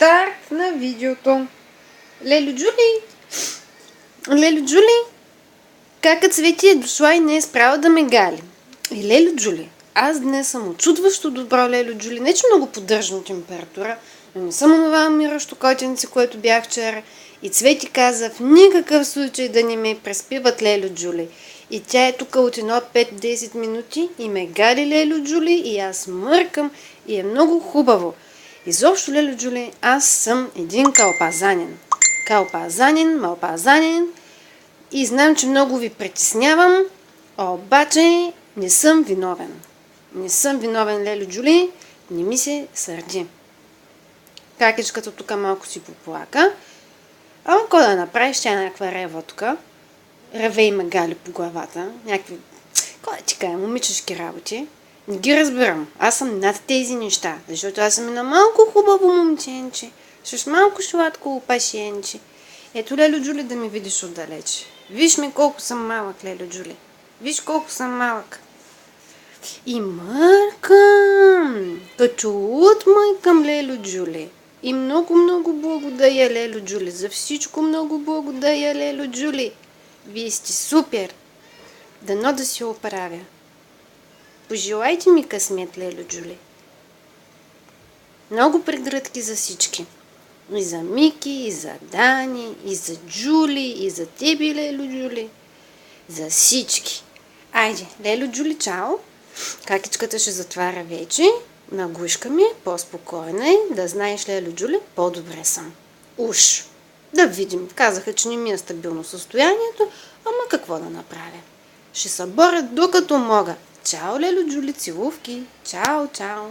Старт на видеото. Лелю Джули, кака Цвети е дошла и не е справа да ме гали. И Лелю Джули, аз днес съм очудващо добро, Лелю Джули. Не че много поддържам температура, но не съм онова миращо котенце, което бях вчера. И Цвети каза в никакъв случай да не ме преспиват, Лелю Джули. И тя е тук от едно 5-10 минути и ме гали, Лелю Джули, и аз мъркам и е много хубаво. Изобщо, Лелю Джули, аз съм един калпазанин. Калпазанин, малпазанин и знам, че много ви притеснявам, обаче не съм виновен. Не съм виновен, Лелю Джули, не ми се сърди. Какичката тук малко си поплака. Ама какво да направиш, тя е някаква рева тук. Реве и ме гали по главата. Някакви, кой да ти кажа, момичешки работи. Не ги разбирам. Аз съм над тези неща, защото аз съм на малко хубаво момченче, с малко сладко опашенче. Ето, Лелю Джули, да ме видиш отдалече. Виж ме колко съм малък, Лелю Джули. Виж колко съм малък. И мъркам, като луд мъркам, Лелю Джули. И много благодаря, Лелю Джули. За всичко много благодаря, Лелю Джули. Вие сте супер. Дано да се оправя. Пожелайте ми късмет, Лелю Джули. Много прегръдки за всички. И за Мики, и за Дани, и за Джули, и за тебе, Лелю Джули. За всички. Айде, Лелю Джули, чао. Какичката ще затваря вече. Нагушка ми, по-спокойна е. Да знаеш, Лелю Джули, по-добре съм. Уж. Да видим. Казаха, че не ми е стабилно състоянието, ама какво да направя? Ще се боря докато мога. Чао, Лелю Джули, целувки. Чао, чао.